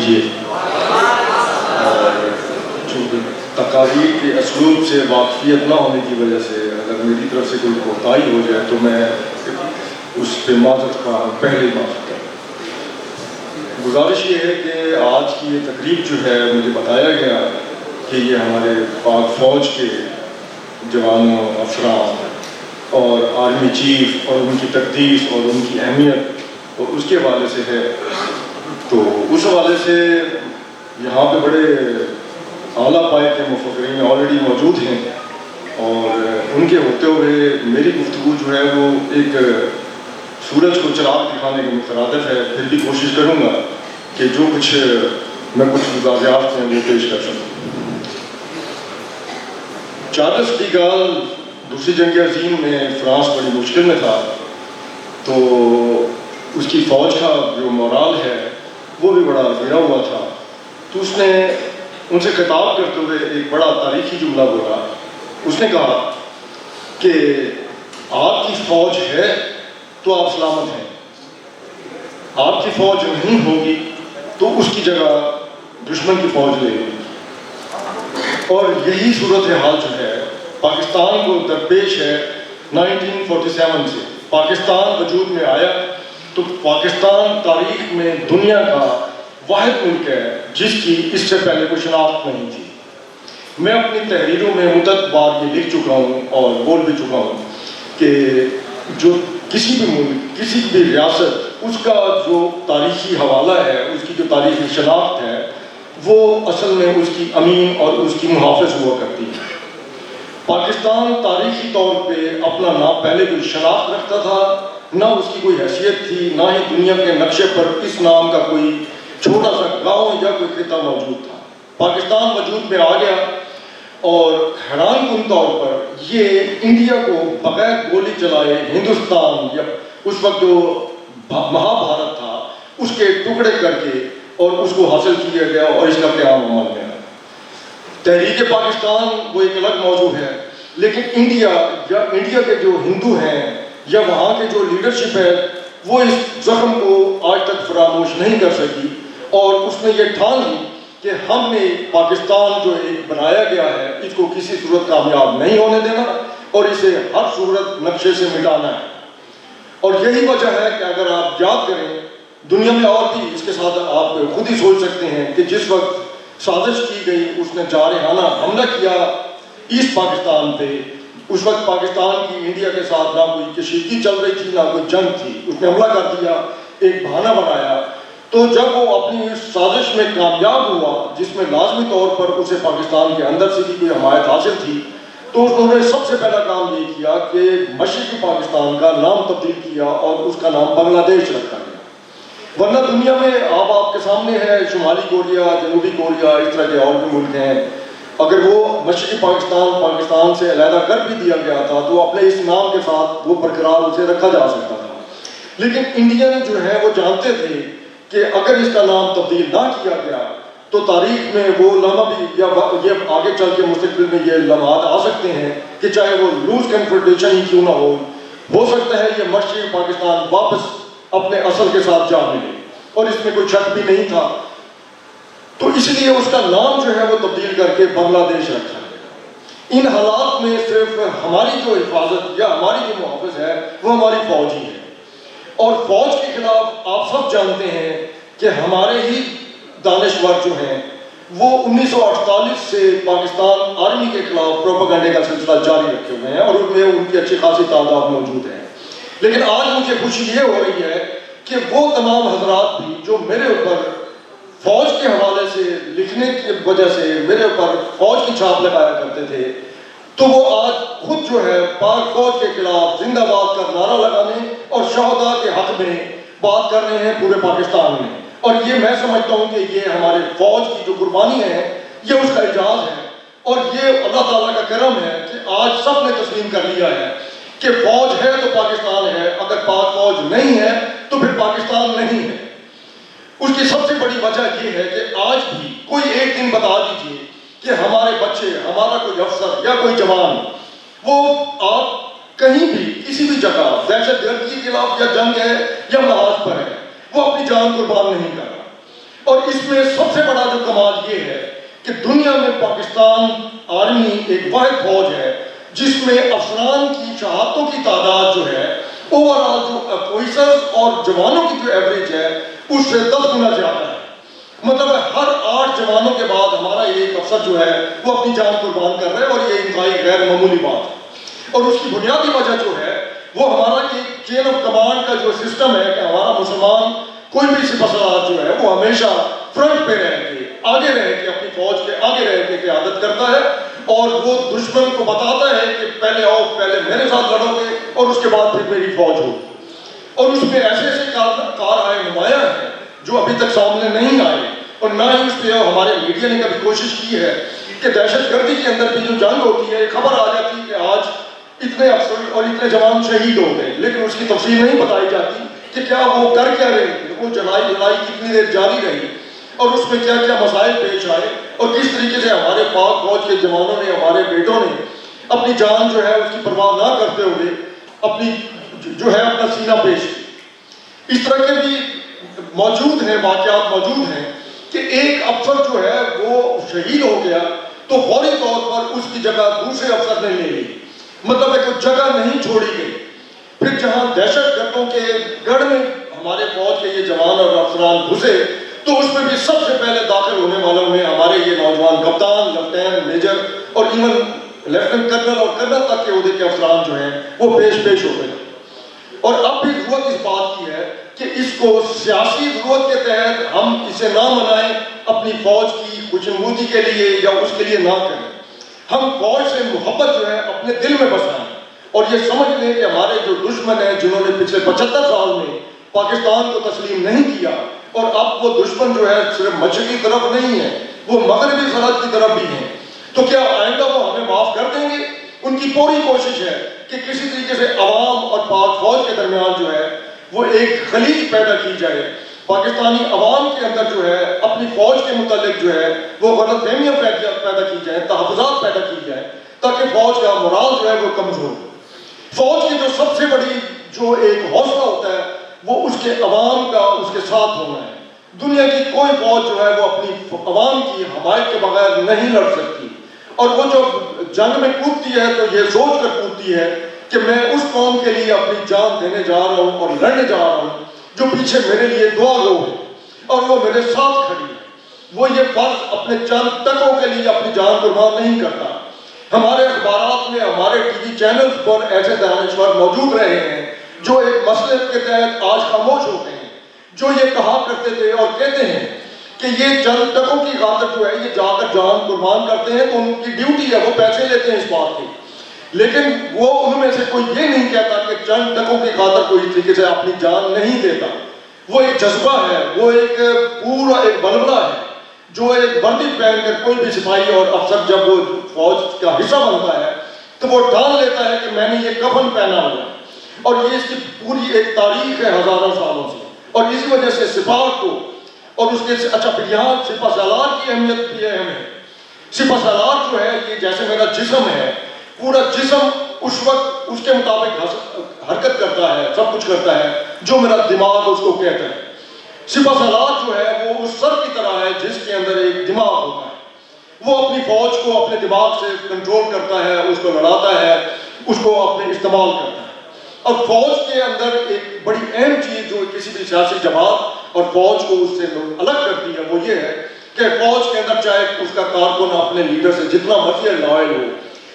کیجیے، اور چونکہ تقاریر کے اسلوب سے واقفیت نہ ہونے کی وجہ سے اگر میری طرف سے کوئی کوتاہی ہو جائے تو میں اس پہ معذرت کا پہلے ہی معذرت کروں۔ گزارش یہ ہے کہ آج کی یہ تقریب جو ہے مجھے بتایا گیا کہ یہ ہمارے پاک فوج کے جوانوں، افسران اور آرمی چیف اور ان کی تقدیس اور ان کی اہمیت اور اس کے حوالے سے ہے، تو اس حوالے سے یہاں پہ بڑے اعلیٰ پائے کے مفکرین آلریڈی موجود ہیں، اور ان کے ہوتے ہوئے میری گفتگو جو ہے وہ ایک سورج کو چراغ دکھانے کے مترادف ہے، پھر بھی کوشش کروں گا کہ جو کچھ میں کچھ گزاریات ہیں وہ پیش کر سکوں۔ چارلس ڈی گال دوسری جنگ عظیم میں فرانس بڑی مشکل میں تھا، تو اس کی فوج کا جو مورال ہے وہ بھی بڑا گرا ہوا تھا، تو اس نے ان سے خطاب کرتے ہوئے ایک بڑا تاریخی جملہ بولا۔ اس نے کہا کہ آپ کی فوج ہے تو آپ سلامت ہیں، آپ کی فوج نہیں ہوگی تو اس کی جگہ دشمن کی فوج لے گی، اور یہی صورتحال جو ہے پاکستان کو درپیش ہے 1947 سے۔ پاکستان وجود میں آیا تو پاکستان تاریخ میں دنیا کا واحد ملک ہے جس کی اس سے پہلے کوئی شناخت نہیں تھی۔ میں اپنی تحریروں میں متعدد بار یہ لکھ چکا ہوں اور بول بھی چکا ہوں کہ جو کسی بھی ملک، کسی بھی ریاست، اس کا جو تاریخی حوالہ ہے، اس کی جو تاریخی شناخت ہے، وہ اصل میں اس کی امین اور اس کی محافظ ہوا کرتی ہے۔ پاکستان تاریخی طور پہ اپنا نام پہلے کوئی شناخت رکھتا تھا، نہ اس کی کوئی حیثیت تھی، نہ ہی دنیا کے نقشے پر اس نام کا کوئی چھوٹا سا گاؤں یا کوئی خطہ موجود تھا۔ پاکستان وجود میں آ گیا اور حیران کن طور پر یہ انڈیا کو بغیر گولی چلائے ہندوستان یا اس وقت جو مہا بھارت تھا اس کے ٹکڑے کر کے اور اس کو حاصل کیا گیا اور اس کا قیام عمل میں آیا۔ تحریک پاکستان وہ ایک الگ موضوع ہے، لیکن انڈیا یا انڈیا کے جو ہندو ہیں یا وہاں کے جو لیڈرشپ ہے وہ اس زخم کو آج تک فراموش نہیں کر سکی، اور اس نے یہ ٹھان لی کہ ہم نے پاکستان جو ایک بنایا گیا ہے اس کو کسی صورت کامیاب نہیں ہونے دینا اور اسے ہر صورت نقشے سے مٹانا ہے۔ اور یہی وجہ ہے کہ اگر آپ یاد کریں دنیا میں اور بھی اس کے ساتھ آپ خود ہی سوچ سکتے ہیں کہ جس وقت سازش کی گئی، اس نے جارحانہ حملہ کیا ایسٹ پاکستان پہ، اس وقت پاکستان کی انڈیا کے ساتھ نہ کوئی کشیدگی چل رہی تھی نہ کوئی جنگ تھی، اس نے حملہ کر دیا، ایک بہانہ بنایا، تو جب وہ اپنی اس سازش میں کامیاب ہوا جس میں لازمی طور پر اسے پاکستان کے اندر سے بھی کوئی حمایت حاصل تھی، تو انہوں نے سب سے پہلا کام یہ کیا کہ مشرقی پاکستان کا نام تبدیل کیا اور اس کا نام بنگلہ دیش رکھا گیا۔ ورنہ دنیا میں آپ کے سامنے ہے شمالی کوریا، جنوبی کوریا، اس طرح کے اور بھی ملک ہیں، اگر وہ مشرقی پاکستان سے علیحدہ کر بھی دیا گیا تھا تو اپنے اس نام کے ساتھ وہ برقرار اسے رکھا جا سکتا تھا، لیکن انڈین جو ہے وہ جانتے تھے کہ اگر اس کا نام تبدیل نہ کیا گیا تو تاریخ میں وہ لمحہ بھی یا یہ آگے چل کے مستقبل میں یہ لمحات آ سکتے ہیں کہ چاہے وہ لوز کنفیڈریشن ہی کیوں نہ ہو سکتا ہے یہ مشرقی پاکستان واپس اپنے اصل کے ساتھ جا ملے، اور اس میں کوئی شک بھی نہیں تھا، تو اس لیے اس کا نام جو ہے وہ تبدیل کر کے بنگلہ دیش رکھا گیا۔ ان حالات میں صرف ہماری جو حفاظت یا ہماری جو محافظ ہے وہ ہماری فوج ہی ہے، اور فوج کے خلاف آپ سب جانتے ہیں کہ ہمارے ہی دانشور جو ہیں وہ 1948 سے پاکستان آرمی کے خلاف پروپیگنڈے کا سلسلہ جاری رکھے ہوئے ہیں، اور ان میں ان کی اچھی خاصی تعداد موجود ہے۔ لیکن آج مجھے خوشی یہ ہو رہی ہے کہ وہ تمام حضرات بھی جو میرے اوپر فوج کے حوالے سے لکھنے کی وجہ سے میرے اوپر فوج کی چھاپ لگایا کرتے تھے، تو وہ آج خود جو ہے پاک فوج کے خلاف زندہ باد کا نعرہ لگانے اور شہداء کے حق میں بات کر رہے ہیں پورے پاکستان میں، اور یہ میں سمجھتا ہوں کہ یہ ہمارے فوج کی جو قربانی ہے یہ اس کا اعزاز ہے، اور یہ اللہ تعالیٰ کا کرم ہے کہ آج سب نے تسلیم کر لیا ہے کہ فوج ہے تو پاکستان ہے، اگر پاک فوج نہیں ہے تو پھر پاکستان نہیں ہے۔ اس کی سب سے بڑی وجہ یہ ہے کہ آج بھی کوئی ایک دن بتا دیجئے کہ ہمارے بچے، ہمارا کوئی افسر یا کوئی جوان، وہ آپ کہیں بھی کسی بھی جگہ دہشت گردی کے خلاف یا جنگ ہے یا محاذ پر ہے، وہ اپنی جان قربان نہیں کر رہا۔ اور اس میں سب سے بڑا جو کمال یہ ہے کہ دنیا میں پاکستان آرمی ایک واحد فوج ہے جس میں افسران کی شہادتوں کی تعداد جو ہے اوورآل جو آفیسرز اور جوانوں کی جو ایوریج ہے اس سے 10 گنا زیادہ ہے. مطلب ہے ہر 8 جوانوں کے بعد ہمارا ایک افسر جو ہے وہ اپنی جان قربان کر رہا ہے, اور یہ انتہائی غیر معمولی بات ہے. اور اس کی بنیادی وجہ جو ہے وہ ہمارا ایک چین آف کمانڈ کا جو سسٹم ہے کہ ہمارا مسلمان کوئی بھی سپہ سالار جو ہے وہ ہمیشہ فرنٹ پہ رہ کے آگے رہ کے اپنی فوج کے آگے رہ کے قیادت کرتا ہے, اور وہ دشمن کو بتاتا ہے کہ پہلے آؤ, پہلے میرے ساتھ لڑو گے اور اس کے بعد پھر میری فوج ہوگی. اور اس میں ایسے ایسے کارآئے نمایاں ہیں جو ابھی تک سامنے نہیں آئے, اور نہ ہی اس پہ ہمارے میڈیا نے کبھی کوشش کی ہے کہ دہشت گردی کے اندر بھی جو جنگ ہوتی ہے خبر آ جاتی ہے کہ آج اتنے افسر اور اتنے جوان شہید ہو گئے, لیکن اس کی تفصیل نہیں بتائی جاتی کہ کیا وہ کر کیا رہے تھے, وہ لڑائی کتنی دیر جاری رہی, اور اس میں کیا کیا مسائل پیش آئے, اور کس طریقے سے ہمارے پاک فوج کے جوانوں نے, ہمارے بیٹوں نے اپنی جان جو ہے اس کی پرواہ نہ کرتے ہوئے اپنی جو ہے اپنا سینہ پیش کی. اس طرح کے بھی موجود ہیں, واقعات موجود ہیں کہ ایک افسر جو ہے وہ شہید ہو گیا تو فوری طور پر اس کی جگہ دوسرے افسر نے لے لی, مطلب ہے کوئی جگہ نہیں چھوڑی گئی. پھر جہاں دہشت گردوں کے گڑھ میں ہمارے فوج کے یہ جوان اور افسران گھسے تو اس میں بھی سب سے پہلے داخل ہونے والوں میں ہمارے یہ نوجوان کپتان, لیفٹیننٹ, میجر اور ایون لیفٹیننٹ کرنل اور کرنل تک کے عہدے کے افسران جو ہیں وہ پیش ہو گئے. اور اب بھی ضرورت اس بات کی ہے کہ اس کو سیاسی ضرورت کے تحت ہم اسے نہ منائیں, اپنی فوج کی خوشنودی کے لیے یا اس کے لیے نہ کریں. ہم فوج سے محبت جو ہے اپنے دل میں بسائیں, اور یہ سمجھ لیں کہ ہمارے جو دشمن ہیں جنہوں نے پچھلے 75 سال میں پاکستان کو تسلیم نہیں کیا, اور اب وہ دشمن جو ہے صرف مشرقی طرف نہیں ہے, وہ مغربی سرحد کی طرف بھی ہیں, تو کیا آئندہ وہ ہمیں معاف کر دیں گے؟ ان کی پوری کوشش ہے کہ کسی طریقے سے عوام اور پاک فوج کے درمیان جو ہے وہ ایک خلیج پیدا کی جائے. پاکستانی عوام کے اندر جو ہے اپنی فوج کے متعلق جو ہے وہ غلط فہمیاں پیدا کی جائیں, تحفظات پیدا کی جائیں, تاکہ فوج کا مرال جو ہے وہ کمزور ہو. فوج کی جو سب سے بڑی جو ایک حوصلہ ہوتا ہے وہ اس کے عوام کا اس کے ساتھ ہونا ہے. دنیا کی کوئی فوج جو ہے وہ اپنی عوام کی حمایت کے بغیر نہیں لڑ سکتی, اور وہ جو جنگ میں کودتی ہے تو یہ سوچ کر کودتی ہے کہ میں اس قوم کے لیے اپنی جان دینے جا رہا ہوں اور لڑنے جا رہا ہوں جو پیچھے میرے لیے دعا گو ہے اور وہ میرے ساتھ کھڑی ہے. وہ یہ فرض اپنے چند ٹکوں کے لیے اپنی جان قربان نہیں کرتا. ہمارے اخبارات میں, ہمارے ٹی وی چینلز پر ایسے دانشور موجود رہے ہیں جو ایک مسئلے کے تحت آج خاموش ہوتے ہیں, جو یہ کہا کرتے تھے اور کہتے ہیں کہ یہ چند ٹکوں کی خاطر جو ہے یہ جا کر جان قربان کرتے ہیں, تو ان کی ڈیوٹی ہے, وہ پیسے لیتے ہیں اس بات کی. لیکن وہ ان میں سے کوئی یہ نہیں کہتا کہ چند ٹکوں کی خاطر کوئی طریقے سے اپنی جان نہیں دیتا. وہ ایک جذبہ ہے, وہ ایک پورا ایک بلبلہ ہے جو ایک وردی پہن کر کوئی بھی سپاہی اور افسر جب وہ فوج کا حصہ بنتا ہے تو وہ ٹھان لیتا ہے کہ میں نے یہ کفن پہنا ہوا ہے, اور یہ اس کی پوری ایک تاریخ ہے ہزاروں سالوں سے. اور اسی وجہ سے سپاہ کو اور اس کے اچھا پھر یہاں سپہ سالار کی اہمیت بھی ہے. ہمیں سپہ سالار جو ہے یہ جیسے میرا جسم ہے, پورا جسم اس وقت اس کے مطابق حرکت کرتا ہے, سب کچھ کرتا ہے جو میرا دماغ اس کو کہتا ہے. سپہ سالار جو ہے وہ اس سر کی طرح ہے جس کے اندر ایک دماغ ہوتا ہے. وہ اپنی فوج کو اپنے دماغ سے کنٹرول کرتا ہے, اس کو لڑاتا ہے, اس کو اپنے استعمال کرتا ہے. اور فوج کے اندر ایک بڑی اہم چیز جو کسی بھی سیاسی جماعت اور فوج کو اس سے الگ کرتی ہے وہ یہ ہے کہ فوج کے اندر چاہے اس کا کارکن اپنے لیڈر سے جتنا مرضی لائل ہو,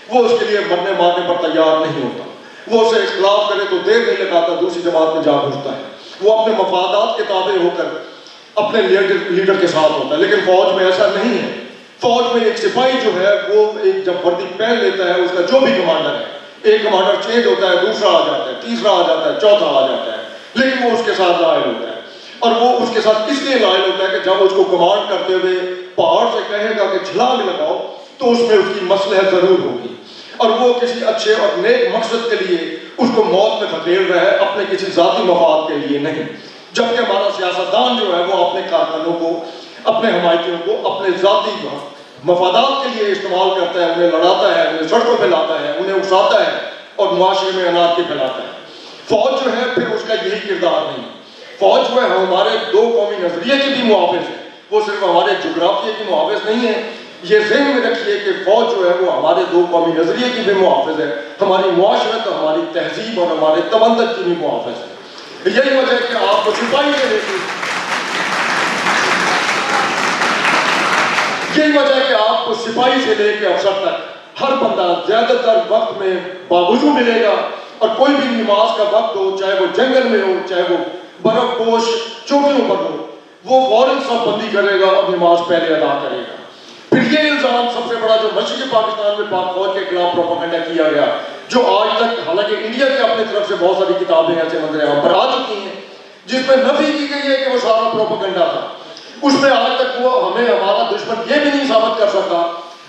وہ اس کے لیے مرنے مارنے پر تیار نہیں ہوتا. وہ اسے اختلاف کرے تو دیر نہیں لگاتا, دوسری جماعت میں جا گھستا ہے. وہ اپنے مفادات کے تابع ہو کر اپنے لیڈر کے ساتھ ہوتا ہے. لیکن فوج میں ایسا نہیں ہے. فوج میں ایک سپاہی جو ہے وہ ایک جب وردی پہن لیتا ہے, اس کا جو بھی کمانڈر ہے, ایک کمانڈر چینج ہوتا ہے, دوسرا آ جاتا ہے, تیسرا آ جاتا ہے, چوتھا آ جاتا ہے, لیکن وہ اس کے ساتھ لائل ہوتا ہے. اور وہ اس کے ساتھ اس لیے لائل ہوتا ہے کہ جب اس کو کمانڈ کرتے ہوئے پہاڑ سے کہے گا کہ چھلانگ لگاؤ تو اس میں اس کی مصلحت ضرور ہوگی, اور وہ کسی اچھے اور نیک مقصد کے لیے اس کو موت میں دھکیل رہا ہے, اپنے کسی ذاتی مفاد کے لیے نہیں. جبکہ ہمارا سیاستدان جو ہے وہ اپنے کارکنوں کو, اپنے حمایتیوں کو اپنے ذاتی مفادات کے لیے استعمال کرتا ہے, انہیں لڑاتا ہے, انہیں سڑکوں پہ لاتا ہے, انہیں اکساتا ہے اور معاشرے میں انارکی پھیلاتا ہے. فوج جو ہے پھر اس کا یہی کردار نہیں. فوج جو ہے ہمارے دو قومی نظریے کے بھی محافظ ہے. وہ صرف ہمارے جغرافیے کی محافظ نہیں ہے. یہ ذہن میں رکھیے کہ فوج جو ہے وہ ہمارے دو قومی نظریے کی بھی محافظ ہے, ہماری معاشرت, ہماری تہذیب اور ہمارے تمدن کی بھی محافظ ہے. یہی وجہ ہے کہ آپ کو سپاہی سے لے کے یہی وجہ ہے کہ آپ کو سپاہی سے لے کے افسر تک ہر بندہ زیادہ تر وقت میں باوضو ملے گا, اور کوئی بھی نماز کا وقت ہو, چاہے وہ جنگل میں ہو, چاہے وہ برف پوش چوٹیوں پر ہو, وہ فوراً صف بندی کرے گا اور نماز پہلے ادا کرے گا. پھر یہ الزام سب سے بڑا جو مشرقی پاکستان میں پاک فوج کے خلاف پروپیگنڈا کیا گیا, جو آج تک حالانکہ انڈیا کی اپنی طرف سے بہت ساری کتابیں ایسے منظر عام پر آ چکی ہیں جس میں نفی کی گئی ہے کہ وہ سارا پروپیگنڈا تھا. اس میں آج تک وہ ہمیں ہمارا دشمن یہ بھی نہیں ثابت کر سکا,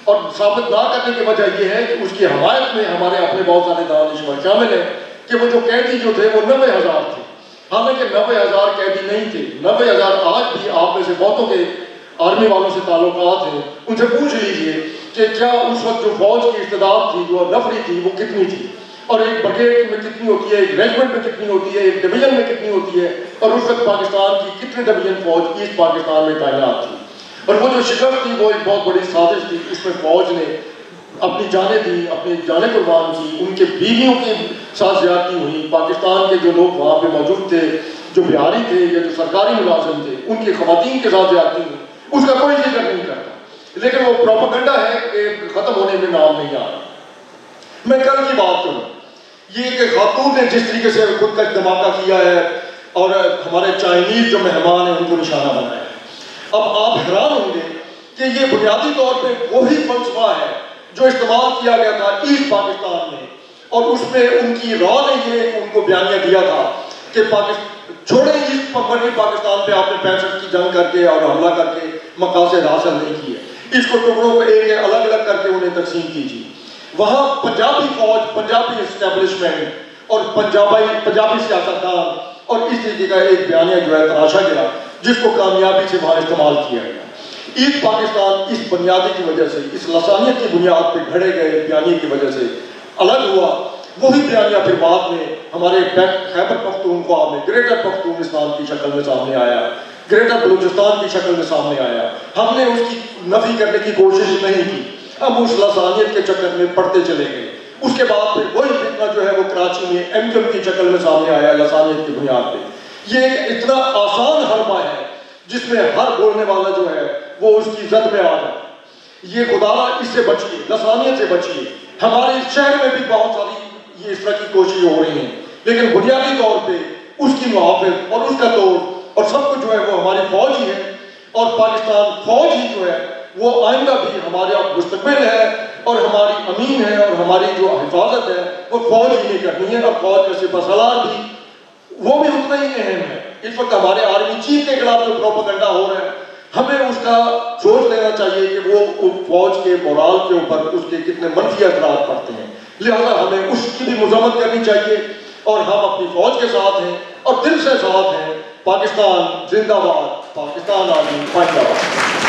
اور ثابت نہ کرنے کی وجہ یہ ہے کہ اس کی حمایت میں ہمارے اپنے بہت سارے دانشور شامل ہیں کہ وہ جو قیدی جو تھے وہ 90,000 تھے. حالانکہ 90,000 قیدی نہیں تھے. 90,000 آج بھی آپ میں سے بہتوں کے آرمی والوں سے تعلقات ہیں, ان سے پوچھ لیجئے کہ کیا اس وقت جو فوج کی استعداد تھی, جو نفری تھی, وہ کتنی تھی, اور ایک بریگیڈ میں کتنی ہوتی ہے, ایک ریجمنٹ میں کتنی ہوتی ہے, ایک ڈویژن میں کتنی ہوتی ہے, اور اس وقت پاکستان کی کتنے ڈویژن فوج ایسٹ پاکستان میں تعینات تھی. اور وہ جو شکست تھی وہ ایک بہت بڑی سازش تھی. اس میں فوج نے اپنی جانیں دی, اپنی جانیں قربان کی, ان کے بیویوں کی ساتھ زیادتی ہوئی. پاکستان کے جو لوگ وہاں پہ موجود تھے, جو بہاری تھے یا جو سرکاری ملازم تھے, ان کی خواتین کے ساتھ زیادتی ہوئی. اس کا کوئی ذکر نہیں کرتا, لیکن وہ پروپیگنڈا ہے کہ ختم ہونے میں نام نہیں آ رہا. میں کل کی بات کروں, یہ کہ خاتون نے جس طریقے سے خود کا دھماکہ کیا ہے اور ہمارے چائنیز جو مہمان ہیں ان کو نشانہ بنایا ہے. اب آپ حیران ہوں گے کہ یہ بنیادی طور پہ وہی فلسفہ ہے جو استعمال کیا گیا تھا ایسٹ پاکستان میں, اور اس میں ان کی راہ نے یہ ان کو بیانیہ دیا تھا کہ چھوڑیں ایسٹ پاکستان پہ آپ نے 65 کی جنگ کر کے اور حملہ کر کے مقاصد حاصل نہیں کیے, اس کو ٹکڑوں کو ایک الگ الگ کر کے انہیں تقسیم کیجیے. وہاں پنجابی فوج, پنجابی اسٹیبلشمنٹ اور پنجابی سیاستدان اور اس طریقے کا ایک بیانیہ جو ہے تراشا گیا, جس کو کامیابی سے وہاں استعمال کیا گیا. ایسٹ پاکستان اس بنیادی کی وجہ سے, اس لسانیت کی بنیاد پہ گھڑے گئے بیانیے کی وجہ سے الگ ہوا. وہی بیانیہ پھر بعد میں ہمارے خیبر پختونخوا میں گریٹر پختونستان کی شکل میں سامنے آیا, گریٹر بلوچستان کی شکل میں سامنے آیا. ہم نے اس کی نفی کرنے کی کوشش نہیں کی, ہم اس لسانیت کے چکر میں پڑھتے چلے گئے. اس کے بعد پھر وہی فتنہ جو ہے وہ کراچی میں ایم کیو کی شکل میں سامنے آیا لسانیت کی بنیاد پہ. یہ اتنا آسان حربہ ہے جس میں ہر بولنے والا جو ہے وہ اس کی زد میں آ جائے. یہ خدا اس سے بچیے, لسانیت سے بچیے. ہمارے شہر میں بھی بہت ساری یہ اس طرح کی کوششیں ہو رہی ہیں, لیکن بنیادی طور پہ اس کی محافظ اور اس کا توڑ اور سب کچھ جو ہے وہ ہماری فوج ہی ہے, اور پاکستان فوج ہی جو ہے وہ آئندہ بھی ہمارا مستقبل ہے, اور ہماری امین ہے, اور ہماری جو حفاظت ہے وہ فوج ہی نہیں کرنی ہے. اور فوج کا سپہ سالار بھی وہ بھی اتنا ہی اہم ہے. اس وقت ہمارے آرمی چیف کے خلاف جو پروپیگنڈا ہو رہا ہے, ہمیں اس کا سوچ لینا چاہیے کہ وہ فوج کے مورال کے اوپر اس کے کتنے منفی اثرات پڑتے ہیں. لہذا ہمیں اس کی بھی مذمت کرنی چاہیے, اور ہم اپنی فوج کے ساتھ ہیں اور دل سے ساتھ ہیں. پاکستان زندہ باد, پاکستان آزاد, پاکستان.